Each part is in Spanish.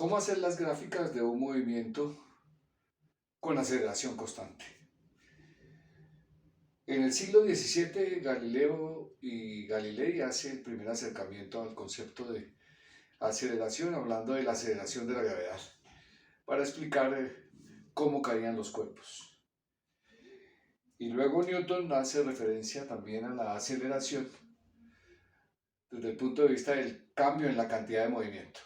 ¿Cómo hacer las gráficas de un movimiento con aceleración constante? En el siglo XVII, Galileo y Galilei hace el primer acercamiento al concepto de aceleración, hablando de la aceleración de la gravedad, para explicar cómo caían los cuerpos. Y luego Newton hace referencia también a la aceleración desde el punto de vista del cambio en la cantidad de movimiento,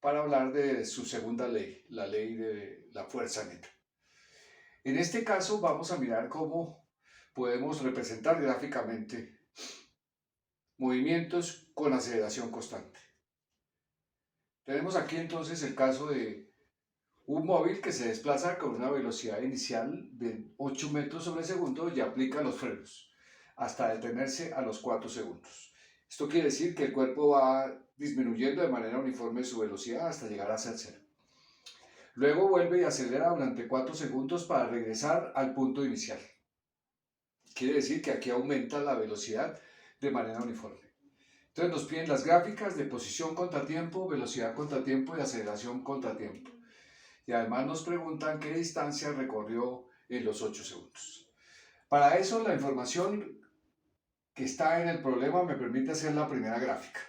para hablar de su segunda ley, la ley de la fuerza neta. En este caso vamos a mirar cómo podemos representar gráficamente movimientos con aceleración constante. Tenemos aquí entonces el caso de un móvil que se desplaza con una velocidad inicial de 8 metros sobre segundo y aplica los frenos hasta detenerse a los 4 segundos. Esto quiere decir que el cuerpo va disminuyendo de manera uniforme su velocidad hasta llegar a ser cero. Luego vuelve y acelera durante 4 segundos para regresar al punto inicial. Quiere decir que aquí aumenta la velocidad de manera uniforme. Entonces nos piden las gráficas de posición contratiempo, velocidad contratiempo y aceleración contratiempo. Y además nos preguntan qué distancia recorrió en los 8 segundos. Para eso la información que está en el problema me permite hacer la primera gráfica,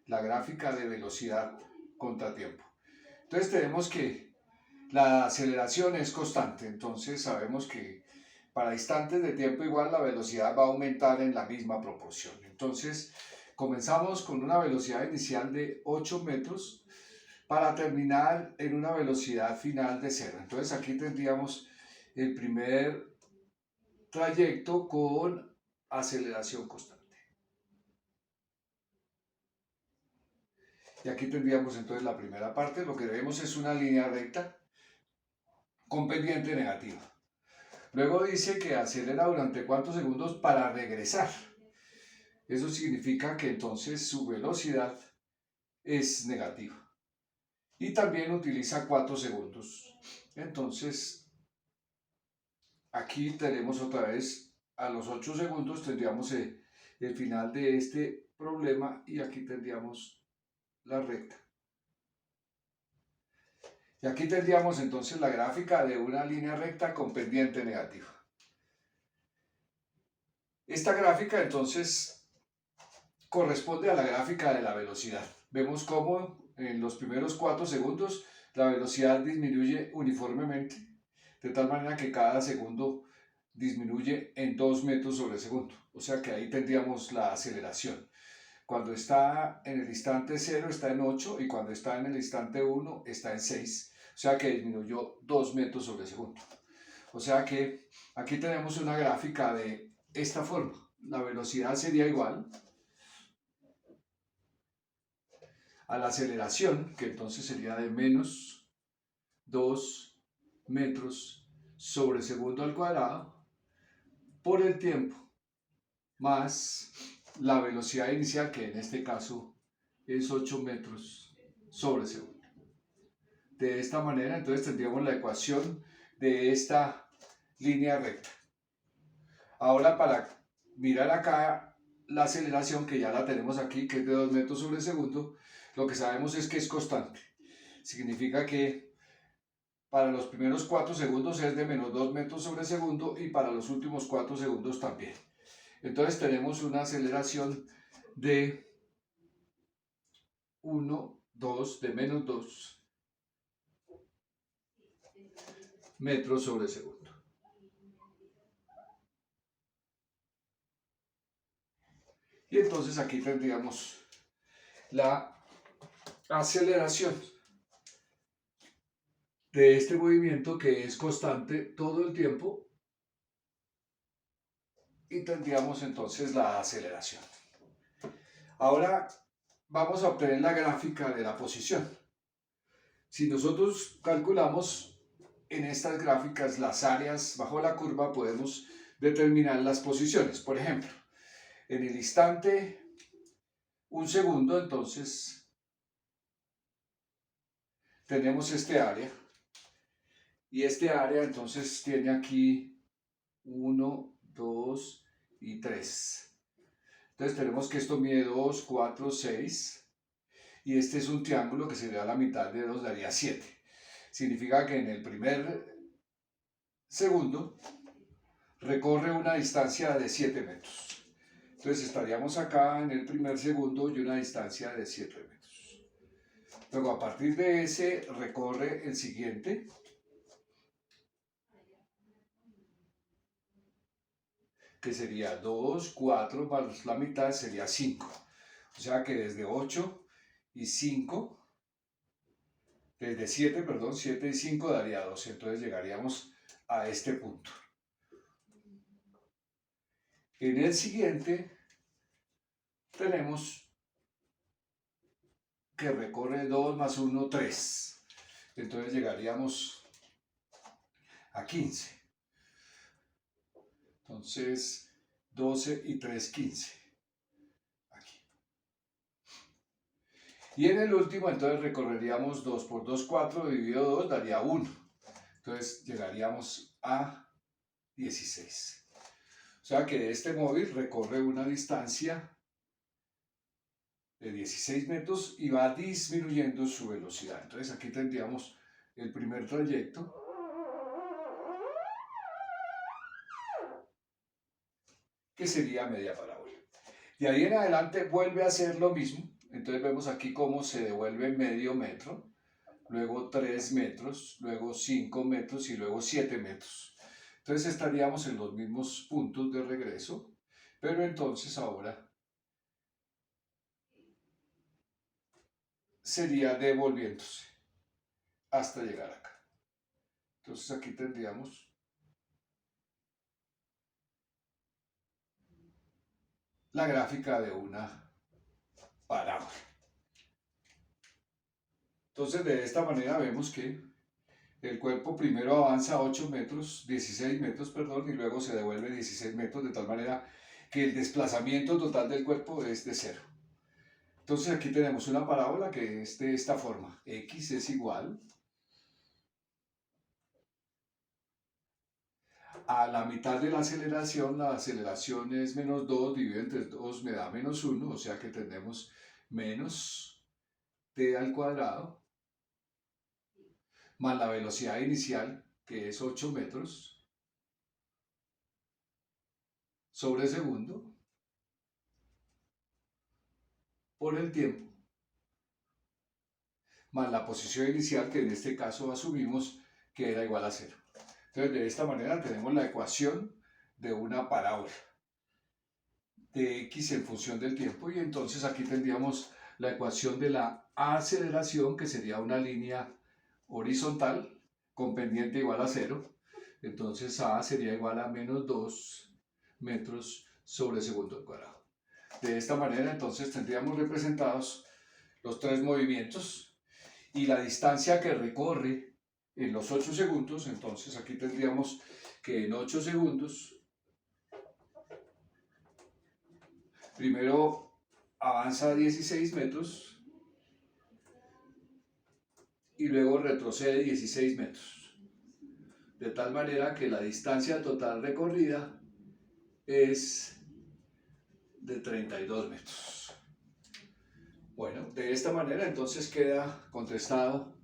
la gráfica de velocidad contratiempo. Entonces tenemos que la aceleración es constante, entonces sabemos que para instantes de tiempo igual la velocidad va a aumentar en la misma proporción. Entonces comenzamos con una velocidad inicial de 8 metros para terminar en una velocidad final de 0. Entonces aquí tendríamos el primer trayecto con aceleración constante. Y aquí tendríamos entonces la primera parte. Lo que vemos es una línea recta con pendiente negativa. Luego dice que acelera durante cuántos segundos para regresar. Eso significa que entonces su velocidad es negativa. Y también utiliza 4 segundos. Entonces, aquí tenemos otra vez a los 8 segundos, tendríamos el final de este problema y aquí tendríamos la recta. Y aquí tendríamos entonces la gráfica de una línea recta con pendiente negativa. Esta gráfica entonces corresponde a la gráfica de la velocidad. Vemos cómo en los primeros 4 segundos la velocidad disminuye uniformemente, de tal manera que cada segundo disminuye en 2 metros sobre segundo. O sea que ahí tendríamos la aceleración. Cuando está en el instante 0 está en 8 y cuando está en el instante 1 está en 6. O sea que disminuyó 2 metros sobre segundo. O sea que aquí tenemos una gráfica de esta forma. La velocidad sería igual a la aceleración, que entonces sería de menos 2 metros sobre segundo al cuadrado, por el tiempo, más la velocidad inicial, que en este caso es 8 metros sobre segundo. De esta manera, entonces tendríamos la ecuación de esta línea recta. Ahora, para mirar acá la aceleración, que ya la tenemos aquí, que es de 2 metros sobre segundo, lo que sabemos es que es constante. Significa que para los primeros 4 segundos es de menos 2 metros sobre segundo y para los últimos 4 segundos también. Entonces tenemos una aceleración de 1, 2, de menos 2 metros sobre segundo. Y entonces aquí tendríamos la aceleración de este movimiento que es constante todo el tiempo y tendríamos entonces la aceleración. Ahora vamos a obtener la gráfica de la posición. Si nosotros calculamos en estas gráficas las áreas bajo la curva, podemos determinar las posiciones. Por ejemplo, en el instante 1 segundo, entonces tenemos este área. Y este área entonces tiene aquí 1, 2 y 3. Entonces tenemos que esto mide 2, 4, 6. y este es un triángulo que sería la mitad de 2, daría 7. Significa que en el primer segundo recorre una distancia de 7 metros. Entonces estaríamos acá en el primer segundo y una distancia de 7 metros. Luego a partir de ese recorre el siguiente, que sería 2, 4 más la mitad sería 5. O sea que desde 8 y 5, desde 7, perdón, 7 y 5 daría 12. Entonces llegaríamos a este punto. En el siguiente tenemos que recorre 2 más 1, 3. Entonces llegaríamos a 15. Entonces 12 y 3, 15. Aquí. Y en el último entonces recorreríamos 2 por 2, 4, dividido 2 daría 1. Entonces llegaríamos a 16. O sea que este móvil recorre una distancia de 16 metros y va disminuyendo su velocidad. Entonces aquí tendríamos el primer trayecto, que sería media parábola. De ahí en adelante vuelve a hacer lo mismo. Entonces vemos aquí cómo se devuelve medio metro, luego 3 metros, luego 5 metros y luego 7 metros. Entonces estaríamos en los mismos puntos de regreso, pero entonces ahora sería devolviéndose hasta llegar acá. Entonces aquí tendríamos la gráfica de una parábola. Entonces de esta manera vemos que el cuerpo primero avanza 8 metros, 16 metros, perdón, y luego se devuelve 16 metros, de tal manera que el desplazamiento total del cuerpo es de 0. Entonces aquí tenemos una parábola que es de esta forma. X es igual a la mitad de la aceleración es menos 2, dividido entre 2 me da menos 1, o sea que tenemos menos t al cuadrado, más la velocidad inicial, que es 8 metros sobre segundo, por el tiempo, más la posición inicial, que en este caso asumimos que era igual a 0. Entonces, de esta manera tenemos la ecuación de una parábola de x en función del tiempo, y entonces aquí tendríamos la ecuación de la aceleración, que sería una línea horizontal con pendiente igual a 0. Entonces a sería igual a menos 2 metros sobre segundo al cuadrado. De esta manera entonces tendríamos representados los 3 movimientos y la distancia que recorre en los 8 segundos. Entonces aquí tendríamos que en 8 segundos primero avanza 16 metros y luego retrocede 16 metros. De tal manera que la distancia total recorrida es de 32 metros. Bueno, de esta manera entonces queda contestado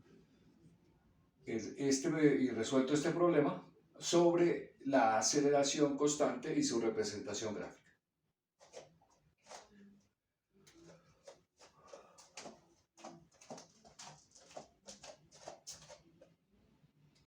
y resuelto este problema sobre la aceleración constante y su representación gráfica.